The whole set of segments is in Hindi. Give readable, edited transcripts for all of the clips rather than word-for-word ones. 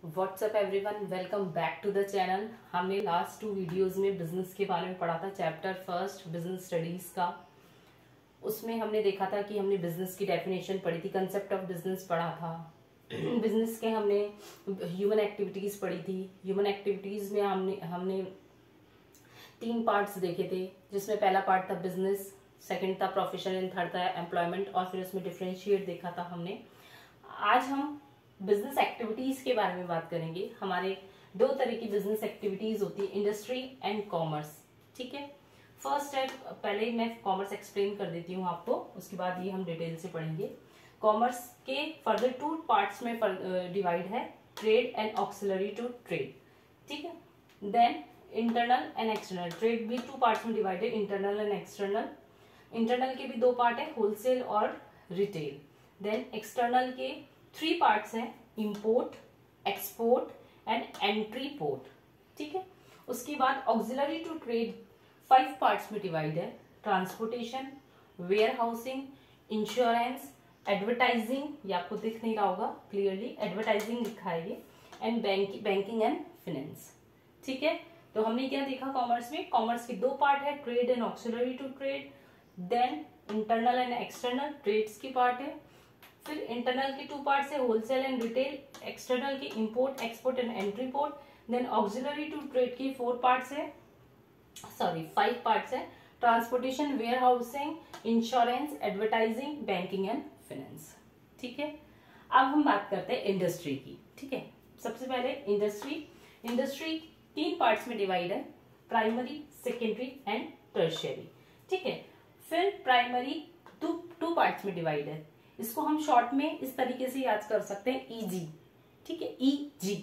WhatsApp everyone, welcome back to the channel. हमने लास्ट 2 वीडियोस में बिजनेस के बारे में पढ़ा था, चैप्टर फर्स्ट बिजनेस स्टडीज का। उसमें हमने देखा था कि हमने बिजनेस की डेफिनेशन पढ़ी थी, कंसेप्ट ऑफ बिजनेस पढ़ा था, बिजनेस के हमने ह्यूमन एक्टिविटीज पढ़ी थी। ह्यूमन एक्टिविटीज में हमने 3 पार्ट्स देखे थे, जिसमें पहला पार्ट था बिजनेस, सेकंड था प्रोफेशन एंड थर्ड था एम्प्लॉयमेंट, और फिर उसमें डिफरेंशिएट देखा था हमने। आज हम बिजनेस एक्टिविटीज के बारे में बात करेंगे। हमारे 2 तरह की बिजनेस एक्टिविटीज होती है, इंडस्ट्री एंड कॉमर्स। ठीक है, फर्स्ट है, पहले मैं कॉमर्स एक्सप्लेन कर देती हूँ आपको, उसके बाद ये हम डिटेल से पढ़ेंगे। कॉमर्स के फर्दर 2 पार्ट्स में डिवाइड है, trade and auxiliary to trade. ठीक है, then internal and external. Trade भी 2 पार्ट्स में डिवाइड है, इंटरनल एंड एक्सटर्नल। इंटरनल के भी 2 पार्ट है, होलसेल और रिटेल। देन एक्सटर्नल के 3 पार्ट्स हैं, import, export and entry port. ठीक है, उसके बाद ऑक्सिलरी टू ट्रेड 5 पार्ट्स में डिवाइड है, transportation, warehousing, insurance, advertising, ये आपको दिख नहीं रहा होगा क्लियरली, एडवर्टाइजिंग लिखा है ये, एंड बैंकिंग एंड फाइनेंस। ठीक है, तो हमने क्या देखा कॉमर्स में? कॉमर्स के 2 पार्ट है, trade and auxiliary to trade. Then internal and external, trades की पार्ट है। फिर इंटरनल के 2 पार्ट्स है, होलसेल एंड रिटेल। एक्सटर्नल के import, export and entry port. Then auxiliary to trade की 5 पार्ट्स है, transportation, warehousing, insurance, advertising, banking and finance. ठीक है, अब हम बात करते हैं इंडस्ट्री की। ठीक है, सबसे पहले इंडस्ट्री 3 पार्ट्स में डिवाइड है, प्राइमरी, सेकेंडरी एंड टर्शियरी। ठीक है, फिर प्राइमरी 2 पार्ट्स में डिवाइड है, इसको हम शॉर्ट में इस तरीके से याद कर सकते हैं, ईजी। ठीक है, ईजी,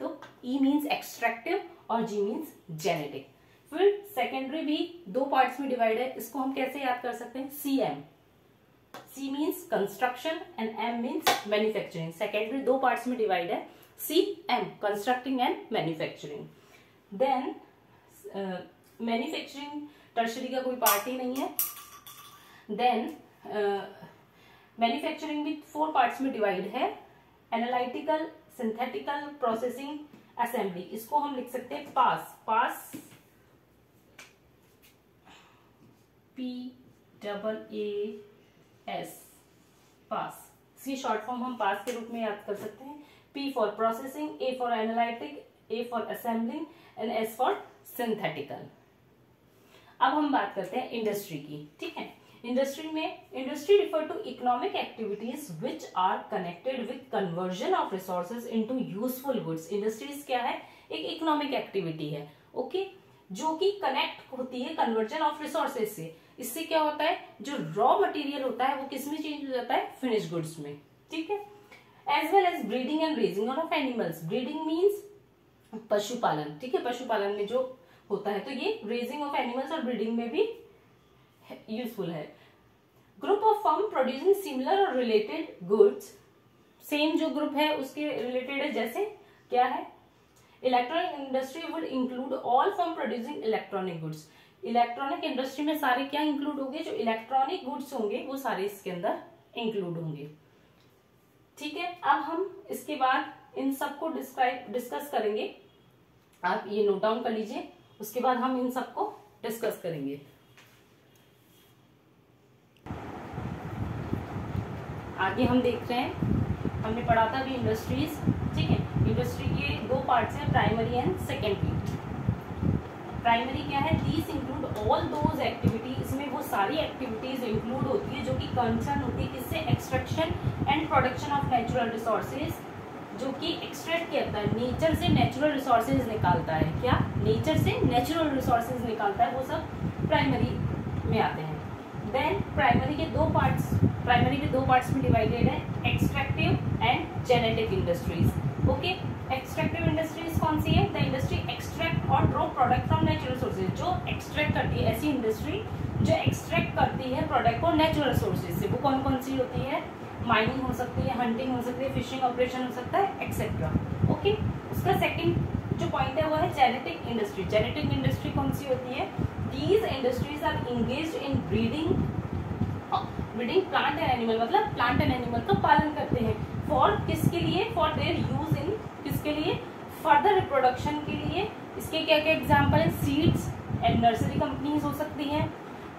तो ई मीन्स एक्सट्रैक्टिव और जी मीन्स जेनेटिक। फिर सेकेंडरी भी 2 पार्ट्स में डिवाइड है, इसको हम कैसे याद कर सकते हैं? CM. C means construction and M means manufacturing. Secondary 2 parts में डिवाइड है, CM, constructing and manufacturing. Then manufacturing tertiary का कोई पार्ट ही नहीं है। देन मैन्युफैक्चरिंग भी 4 पार्ट्स में डिवाइड है, एनालिटिकल, सिंथेटिकल, प्रोसेसिंग, असेंबली। इसको हम लिख सकते हैं पास, PAAS, पास। इसकी शॉर्ट फॉर्म हम पास के रूप में याद कर सकते हैं। P for processing, A for analytic, A for assembling and S for synthetical. अब हम बात करते हैं इंडस्ट्री की। ठीक है, industry refer to economic activities which are connected with conversion of resources into useful goods. Industries क्या है? एक इकोनॉमिक एक्टिविटी है, ओके, जो कि कनेक्ट होती है कन्वर्जन ऑफ रिसोर्सेज से। इससे क्या होता है, जो रॉ मटेरियल होता है वो किस में चेंज हो जाता है? फिनिश गुड्स में। ठीक है, as well as breeding and raising of animals. Breeding means पशुपालन। ठीक है, पशुपालन में जो होता है, तो ये रेजिंग ऑफ एनिमल्स और ब्रीडिंग में भी यूजफुल है। Group of firm producing similar और रिलेटेड गुड्स। सेम जो ग्रुप है उसके रिलेटेड है, जैसे क्या है? Electronic industry would include all firm producing electronic goods. Electronic industry में सारे क्या इंक्लूड होंगे? जो इलेक्ट्रॉनिक गुड्स होंगे वो सारे इसके अंदर इंक्लूड होंगे। ठीक है, अब हम इसके बाद इन सबको डिस्कस करेंगे। आप ये नोट डाउन कर लीजिए, उसके बाद हम इन सबको डिस्कस करेंगे। आगे हम देख रहे हैं, हमने पढ़ा था भी इंडस्ट्रीज। ठीक है, इंडस्ट्री के 2 पार्ट्स हैं, प्राइमरी एंड सेकेंडरी। प्राइमरी क्या है? These include all those activity. इसमें वो सारी एक्टिविटीज इंक्लूड होती है जो कि कंसर्न होती है किससे? Extraction and production of natural resources, जो कि एक्सट्रैक्ट करता है, नेचर से नेचुरल रिसोर्सेज निकालता है। क्या? नेचर से नेचुरल रिसोर्सेज निकालता है, वो सब प्राइमरी में आते हैं। देन प्राइमरी के 2 पार्ट्स में डिवाइडेड है, extractive and genetic industries. Okay, extractive industries कौन सी है? द इंडस्ट्री एक्सट्रैक्ट और draw product from natural sources. जो एक्सट्रैक्ट करती है, ऐसी इंडस्ट्री जो एक्सट्रैक्ट करती है प्रोडक्ट को नेचुरल सोर्सेज से। वो कौन कौन सी होती है? माइनिंग हो सकती है, हंटिंग हो सकती है, फिशिंग ऑपरेशन हो सकता है, एक्सेट्रा। ओके, उसका सेकंड जो पॉइंट है वो है जेनेटिक इंडस्ट्री। जेनेटिक इंडस्ट्री कौन सी होती है? These industries are engaged in breeding plant and animal, मतलब प्लांट एंड एनिमल का पालन करते हैं। फॉर किसके लिए? फॉर देयर यूज इन किसके लिए, फर्दर रिप्रोडक्शन के लिए। इसके क्या क्या एग्जाम्पल है, सीड्स एंड नर्सरी कंपनीज हो सकती हैं,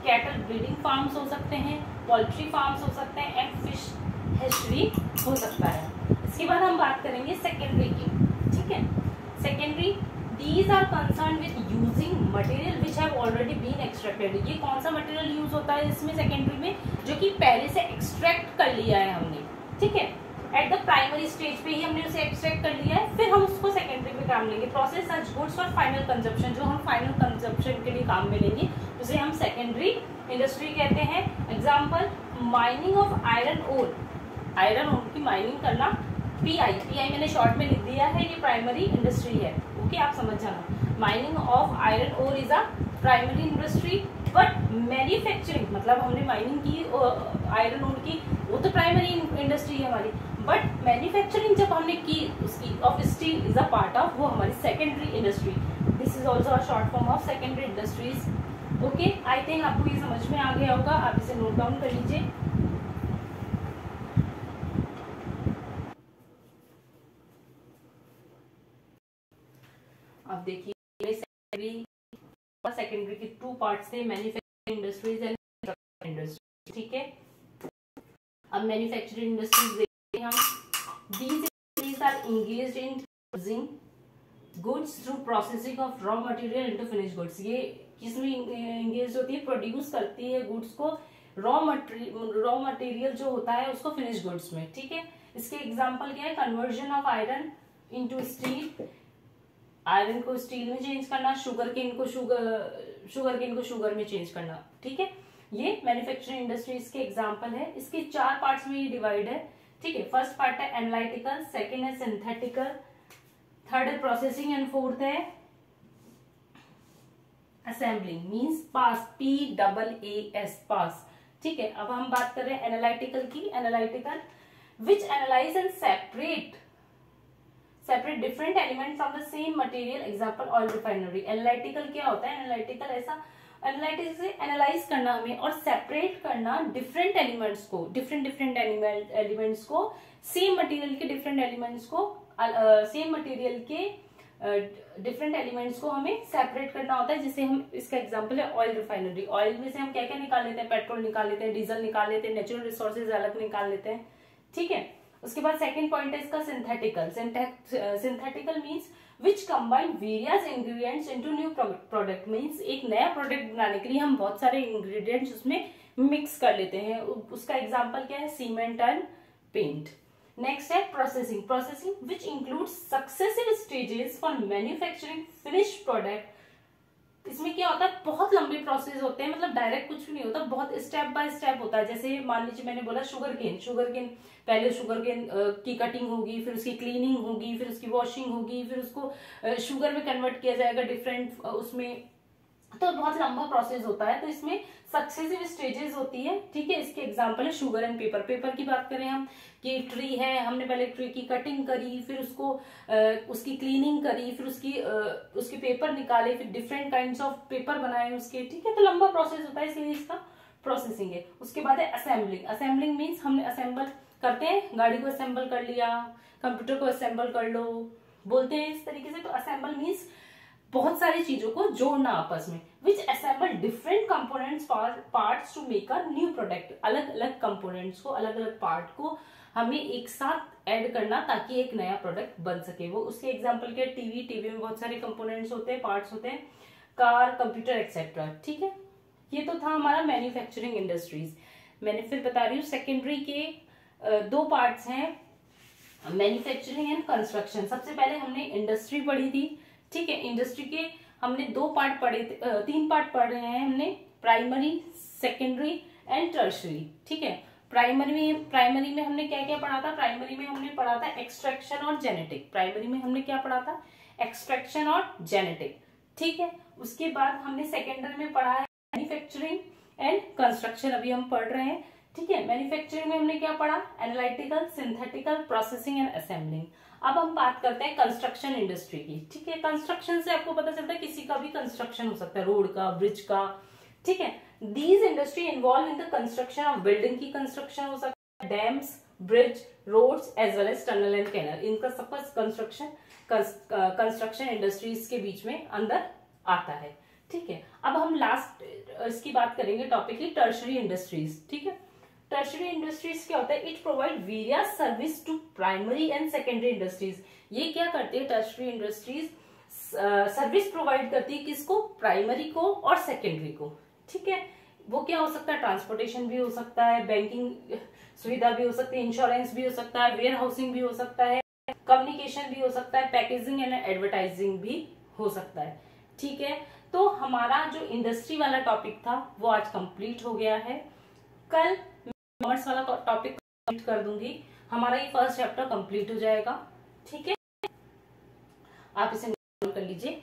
कैटल ब्रीडिंग फार्म्स हो सकते हैं, पोल्ट्री फार्म्स हो सकते हैं, एंड फिश हैचरी हो सकता है। इसके बाद हम बात करेंगे सेकेंडरी की, ठीक है। Secondary, these are concerned with using material which have already been extracted। ये कौन सा मटेरियल यूज होता है इसमें सेकेंडरी में, जो कि पहले से एक्सट्रैक्ट कर लिया है हमने, ठीक है। एट द प्राइमरी स्टेज पे ही हमने उसे एक्सट्रैक्ट कर लिया है, फिर हम उसको सेकेंडरी पे काम लेंगे। Process such goods for final consumption, जो हम फाइनल कंजप्शन के लिए काम में लेंगे उसे हम सेकेंडरी इंडस्ट्री कहते हैं। Example, mining of iron ore, iron ore की माइनिंग करना, पीआई, पीआई मैंने शॉर्ट में लिख दिया है, ये प्राइमरी इंडस्ट्री है, ओके, आप समझ जाना। Mining of iron ore is a primary industry, but manufacturing, मतलब हमने माइनिंग की आयरन ओर की, वो तो प्राइमरी इंडस्ट्री है हमारी, बट मैन्युफैक्चरिंग जब हमने की उसकी of steel is a part of, वो हमारी secondary industry. This is also a short form of secondary industries. Okay, I think आपको ये समझ में आ गया होगा, आप इसे नोट डाउन कर लीजिए। अब देखिए, सेकेंडरी के टू पार्ट्स थे, मैन्युफैक्चरिंग इंडस्ट्रीज एंड इंडस्ट्रीज, ठीक है। अब मैन्युफैक्चरिंग इंडस्ट्रीज देखते हैं हम। These industries are engaged in producing goods through processing of raw material into finished goods। ये किसमें engaged होती है, प्रोड्यूस करती है गुड्स को, रॉ मटेरियल जो होता है उसको फिनिश गुड्स में, ठीक है। इसके एग्जांपल क्या है, conversion of iron into steel, iron को स्टील में चेंज करना, शुगर केन को शुगर में चेंज करना, ठीक है। ये मैन्युफैक्चरिंग इंडस्ट्रीज के एग्जांपल है। इसके 4 पार्ट्स में ये डिवाइड है, ठीक है। फर्स्ट पार्ट है एनालिटिकल, सेकंड है सिंथेटिकल, थर्ड है प्रोसेसिंग, एंड फोर्थ है असेंबलिंग, मींस पास, PAAS, पास, ठीक है। अब हम बात कर रहे हैं एनालिटिकल की। Analytical, which analyse and separate different element from the same material, example oil refinery. Analytical क्या होता है, एनालिटिकल ऐसा, एनालिटिकल से एनालाइज करना हमें और सेपरेट करना डिफरेंट एलिमेंट्स को, डिफरेंट एलिमेंट्स को, सेम मटेरियल के डिफरेंट एलिमेंट्स को, सेम मटेरियल के डिफरेंट एलिमेंट्स को हमें सेपरेट करना होता है। जिसे हम, इसका एग्जांपल है ऑयल रिफाइनरी। ऑयल में से हम क्या क्या निकाल लेते हैं, पेट्रोल निकाल लेते हैं, डीजल निकाल लेते हैं, नेचुरल रिसोर्सेज अलग निकाल लेते हैं, ठीक है। उसके बाद सेकंड पॉइंट है इसका synthetical. Synthetical means which combine various ingredients into new product, means एक नया प्रोडक्ट बनाने के लिए हम बहुत सारे इंग्रेडिएंट्स उसमें मिक्स कर लेते हैं। उसका एग्जांपल क्या है, सीमेंट एंड पेंट। नेक्स्ट है processing. Processing which includes successive stages for manufacturing finished product. इसमें क्या होता है, बहुत लंबे प्रोसेस होते हैं, मतलब डायरेक्ट कुछ भी नहीं होता, बहुत स्टेप बाय स्टेप होता है। जैसे मान लीजिए मैंने बोला शुगर केन, पहले शुगर केन की कटिंग होगी, फिर उसकी क्लीनिंग होगी, फिर उसकी वॉशिंग होगी, फिर उसको शुगर में कन्वर्ट किया जाएगा डिफरेंट उसमें, तो बहुत लंबा प्रोसेस होता है। तो इसमें सक्सेसिव स्टेजेस होती है, ठीक है। इसके एग्जांपल है शुगर एंड पेपर। पेपर की बात करें हम कि ट्री है, हमने पहले ट्री की कटिंग करी, फिर उसको उसकी क्लीनिंग करी, फिर उसके पेपर निकाले, फिर डिफरेंट काइंड्स ऑफ पेपर बनाए उसके, ठीक है। तो लंबा प्रोसेस होता है, इसलिए इसका प्रोसेसिंग है। उसके बाद है असेंबलिंग। असेंबलिंग मीन्स हमने असेंबल करते हैं, गाड़ी को असेंबल कर लिया, कंप्यूटर को असेंबल कर लो, बोलते हैं इस तरीके से। तो असेंबल मीन्स बहुत सारी चीजों को जोड़ना आपस में। Which assemble different components parts to make a new product. अलग अलग कंपोनेंट्स को, अलग अलग पार्ट को हमें एक साथ ऐड करना ताकि एक नया प्रोडक्ट बन सके। वो उसके एग्जांपल के टीवी में बहुत सारे कंपोनेंट्स होते हैं, पार्ट्स होते हैं, कार, कंप्यूटर एक्सेट्रा, ठीक है। ये तो था हमारा मैन्युफैक्चरिंग इंडस्ट्रीज। मैंने फिर बता रही हूँ सेकेंडरी के 2 पार्ट्स हैं, मैन्युफैक्चरिंग एंड कंस्ट्रक्शन। सबसे पहले हमने इंडस्ट्री पढ़ी थी, ठीक है। इंडस्ट्री के हमने 2 पार्ट पढ़े थे, 3 पार्ट पढ़ रहे हैं हमने, प्राइमरी, सेकेंडरी एंड टर्शियरी, ठीक है। प्राइमरी में हमने क्या क्या पढ़ा था, प्राइमरी में हमने पढ़ा था एक्सट्रैक्शन और जेनेटिक। प्राइमरी में हमने क्या पढ़ा था, एक्सट्रैक्शन और जेनेटिक, ठीक है। उसके बाद हमने सेकेंडरी में पढ़ा है मैन्युफैक्चरिंग एंड कंस्ट्रक्शन, अभी हम पढ़ रहे हैं, ठीक है। मैन्युफैक्चरिंग में हमने क्या पढ़ा, analytical, synthetical, processing and assembling. अब हम बात करते हैं कंस्ट्रक्शन इंडस्ट्री की, ठीक है। कंस्ट्रक्शन से आपको पता चलता है किसी का भी कंस्ट्रक्शन हो सकता है, रोड का, ब्रिज का, ठीक है। These industry involve in the construction of building की कंस्ट्रक्शन हो सकता है, dams, bridge, roads as well as tunnel and canal, इनका सबका कंस्ट्रक्शन इंडस्ट्रीज के बीच में अंदर आता है। ठीक है, अब हम लास्ट इसकी बात करेंगे टॉपिक की टर्शरी इंडस्ट्रीज। ठीक है, टर्शरी इंडस्ट्रीज क्या होता है? It provide various service to primary and secondary industries. ये क्या करते हैं टर्शरी इंडस्ट्रीज? सर्विस प्रोवाइड करती है किसको? प्राइमरी को और सेकेंडरी को। ठीक है, वो क्या हो सकता है? ट्रांसपोर्टेशन भी हो सकता है, बैंकिंग सुविधा भी हो सकती है, इंश्योरेंस भी हो सकता है, वेयर हाउसिंग भी हो सकता है, कम्युनिकेशन भी हो सकता है, पैकेजिंग एंड एडवर्टाइजिंग भी हो सकता है। ठीक है, तो हमारा जो इंडस्ट्री वाला टॉपिक था वो आज कंप्लीट हो गया है। कल कॉमर्स वाला टॉपिक कंप्लीट कर दूंगी, हमारा ये फर्स्ट चैप्टर कंप्लीट हो जाएगा। ठीक है, आप इसे नोट कर लीजिए।